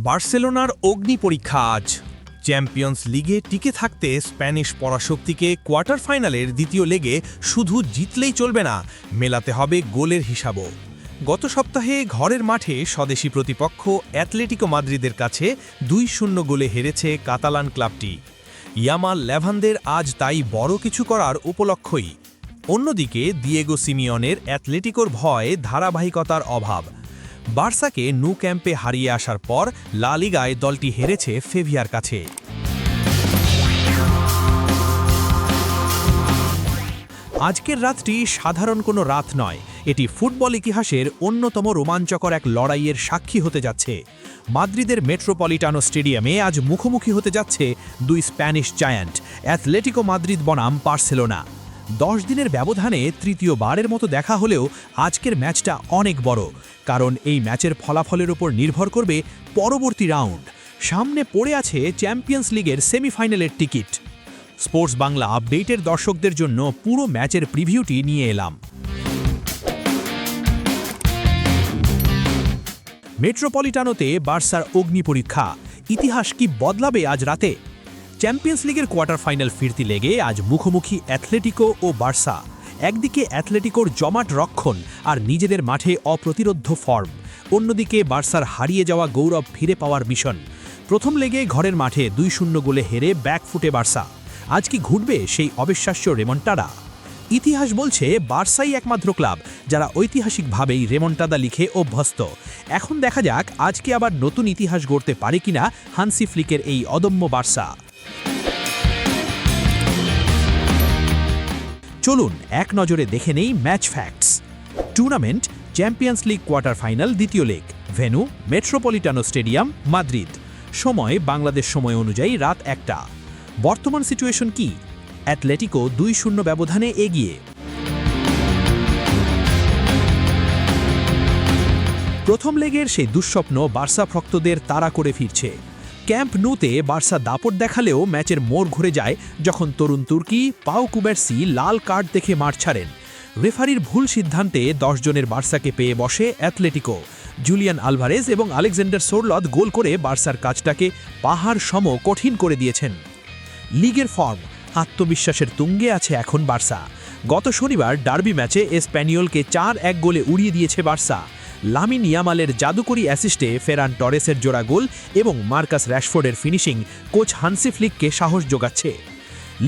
বার্সেলোনার অগ্নি পরীক্ষা আজ। চ্যাম্পিয়ন্স লিগে টিকে থাকতে স্প্যানিশ পরাশক্তিকে কোয়ার্টার ফাইনালের দ্বিতীয় লেগে শুধু জিতলেই চলবে না, মেলাতে হবে গোলের হিসাবও। গত সপ্তাহে ঘরের মাঠে স্বদেশী প্রতিপক্ষ অ্যাটলেটিকো মাদ্রিদের কাছে 2-0 গোলে হেরেছে কাতালান ক্লাবটি। ইয়ামাল লেভানদের আজ তাই বড় কিছু করার উপলক্ষই। অন্যদিকে দিয়েগো সিমিওনের অ্যাটলেটিকোর ভয়ে ধারাবাহিকতার অভাব। বার্সাকে নু ক্যাম্পে হারিয়ে আসার পর লা লিগায় দলটি হেরেছে সেভিয়ার কাছে। আজকের রাতটি সাধারণ কোনো রাত নয়, এটি ফুটবল ইতিহাসের অন্যতম রোমাঞ্চকর এক লড়াইয়ের সাক্ষী হতে যাচ্ছে। মাদ্রিদের মেট্রোপলিটানো স্টেডিয়ামে আজ মুখোমুখি হতে যাচ্ছে দুই স্প্যানিশ জায়ান্ট, অ্যাটলেটিকো মাদ্রিদ বনাম বার্সেলোনা। 10 দিনের ব্যবধানে তৃতীয়বারের মতো দেখা হলেও আজকের ম্যাচটা অনেক বড়, কারণ এই ম্যাচের ফলাফলের উপর নির্ভর করবে পরবর্তী রাউন্ড। সামনে পড়ে আছে চ্যাম্পিয়ন্স লিগের সেমিফাইনালের টিকিট। স্পোর্টস বাংলা আপডেটের দর্শকদের জন্য পুরো ম্যাচের প্রিভিউটি নিয়ে এলাম। মেট্রোপলিটানোতে বার্সার অগ্নি পরীক্ষা, ইতিহাস কি বদলাবে আজ রাতে? চ্যাম্পিয়ন্স লিগের কোয়ার্টার ফাইনাল ফিরতি লেগে আজ মুখোমুখি অ্যাটলেটিকো ও বার্সা। একদিকে অ্যাটলেটিকোর জমাট রক্ষণ আর নিজেদের মাঠে অপ্রতিরোধ্য ফর্ম, অন্যদিকে বার্সার হারিয়ে যাওয়া গৌরব ফিরে পাওয়ার মিশন। প্রথম লেগে ঘরের মাঠে 2-0 গোলে হেরে ব্যাকফুটে বার্সা। আজ কি ঘটবে সেই অবিশ্বাস্য রেমন্টাডা? ইতিহাস বলছে বার্সাই একমাত্র ক্লাব যারা ঐতিহাসিকভাবেই রেমন্টাদা লিখে অভ্যস্ত। এখন দেখা যাক আজকে আবার নতুন ইতিহাস গড়তে পারে কিনা হান্সি ফ্লিকের এই অদম্য বার্সা। চলুন এক নজরে দেখে নেই match facts. Tournament champions league quarter final দ্বিতীয় leg, venue Metropolitano stadium, Madrid. সময় বাংলাদেশ সময় অনুযায়ী রাত 1টা। বর্তমান সিচুয়েশন কি? অ্যাটলেটিকো 2-0 ব্যবধানে এগিয়ে। প্রথম লেগের সেই দুঃস্বপ্ন বার্সা ভক্তদের তাড়া করে ফিরছে। ক্যাম্প নুতে বার্সা দাপট দেখালেও ম্যাচের মোড় ঘুরে যায় যখন তরুণ তুর্কি পাও কুবার্সি লাল কার্ড দেখে মাঠ ছাড়েন। রেফারির ভুল সিদ্ধান্তে 10 জনের বার্সাকে পেয়ে বসে অ্যাটলেটিকো। জুলিয়ান আলভারেজ এবং আলেকজান্ডার সোরলদ গোল করে বার্সার কাজটাকে পাহাড় সম কঠিন করে দিয়েছেন। লিগের ফর্ম, আত্মবিশ্বাসের তুঙ্গে আছে এখন বার্সা। গত শনিবার ডার্বি ম্যাচে এসপ্যানিওলকে 4-1 গোলে উড়িয়ে দিয়েছে বার্সা। লামিন ইয়ামালের জাদুকরি অ্যাসিস্টে ফেরান টরেসের জোড়া গোল এবং মার্কাস র‍্যাশফোর্ডের ফিনিশিং কোচ হান্সি ফ্লিককে সাহস যোগাচ্ছে।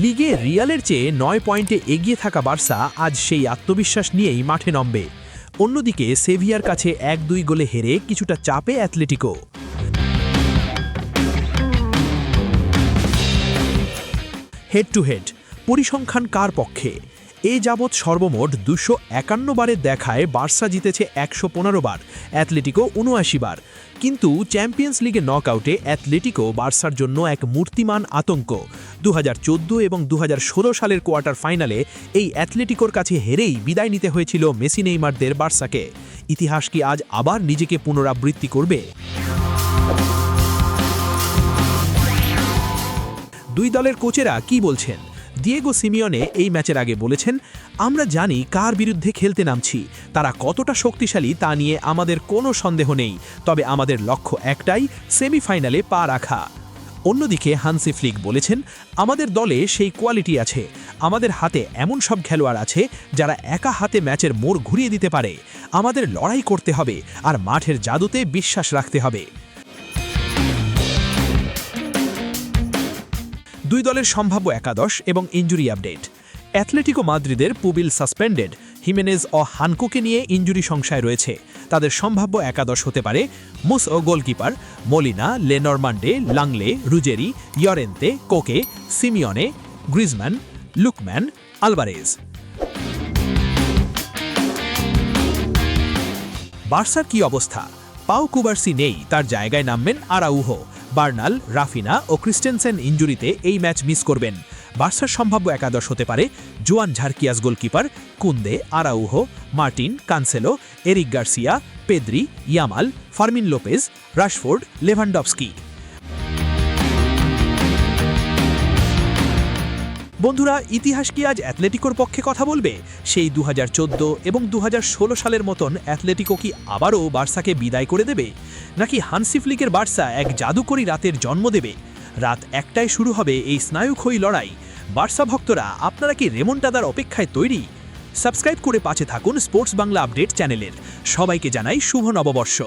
লিগে রিয়ালের চেয়ে 9 পয়েন্টে এগিয়ে থাকা বার্সা আজ সেই আত্মবিশ্বাস নিয়েই মাঠে নামবে। অন্যদিকে সেভিয়ার কাছে 1-2 গোলে হেরে কিছুটা চাপে অ্যাটলেটিকো। হেড টু হেড পরিসংখ্যান কার পক্ষে? এ যাবৎ সর্বমোট 251 বারের দেখায় বার্সা জিতেছে 115 বার, অ্যাটলেটিকো 79 বার। কিন্তু চ্যাম্পিয়ন্স লিগে নকআউটে অ্যাটলেটিকো বার্সার জন্য এক মূর্তিমান আতঙ্ক। 2014 এবং 2016 সালের কোয়ার্টার ফাইনালে এই অ্যাটলেটিকোর কাছে হেরেই বিদায় নিতে হয়েছিল মেসি নেইমারদের বার্সাকে। ইতিহাস কি আজ আবার নিজেকে পুনরাবৃত্তি করবে? দুই দলের কোচেরা কি বলছেন? দিয়েগো সিমিওনে এই ম্যাচের আগে বলেছেন, আমরা জানি কার বিরুদ্ধে খেলতে নামছি, তারা কতটা শক্তিশালী তা নিয়ে আমাদের কোনো সন্দেহ নেই, তবে আমাদের লক্ষ্য একটাই, সেমিফাইনালে পা রাখা। অন্যদিকে হান্সি ফ্লিক বলেছেন, আমাদের দলে সেই কোয়ালিটি আছে, আমাদের হাতে এমন সব খেলোয়াড় আছে যারা একা হাতে ম্যাচের মোড় ঘুরিয়ে দিতে পারে। আমাদের লড়াই করতে হবে আর মাঠের জাদুতে বিশ্বাস রাখতে হবে। দুই দলের সম্ভাব্য একাদশ এবং ইনজুরি আপডেট। অ্যাটলেটিকো মাদ্রিদের পুবিল সাসপেন্ডেড, হিমেনেজ ও হানকোকে নিয়ে ইনজুরি সংশয় রয়েছে। তাদের সম্ভাব্য একাদশ হতে পারে মুস ও goalkeeper, Molina, Le Normand, Lenglet, Ruggeri, Llorente, Koke, Simeone, Griezmann, Lookman, Alvarez. বার্সার কি অবস্থা? পাও কুবার্সি নেই, তার জায়গায় নামবেন আরাউহো। বার্নাল, রাফিনা ও ক্রিস্টেনসেন ইনজুরিতে এই ম্যাচ মিস করবেন। বার্সার সম্ভাব্য একাদশ হতে পারে Joan Garcia goalkeeper, Kounde, Araujo, Martin, Cancelo, Eric Garcia, Pedri, Yamal, Fermin Lopez, Rashford, Lewandowski. বন্ধুরা, ইতিহাস কি আজ অ্যাথলেটিকোর পক্ষে কথা বলবে? সেই 2014 এবং 2016 সালের মতন অ্যাথলেটিকো কি আবারও বার্সাকে বিদায় করে দেবে? নাকি হানসি ফ্লিকের বার্সা এক জাদুকরী রাতের জন্ম দেবে? রাত 1টায় শুরু হবে এই স্নায়ুক্ষয়ী লড়াই। বার্সা ভক্তরা, আপনারা কি রেমন্টাদার অপেক্ষায় তৈরি? সাবস্ক্রাইব করে পাশে থাকুন স্পোর্টস বাংলা আপডেট চ্যানেলের। সবাইকে জানাই শুভ নববর্ষ।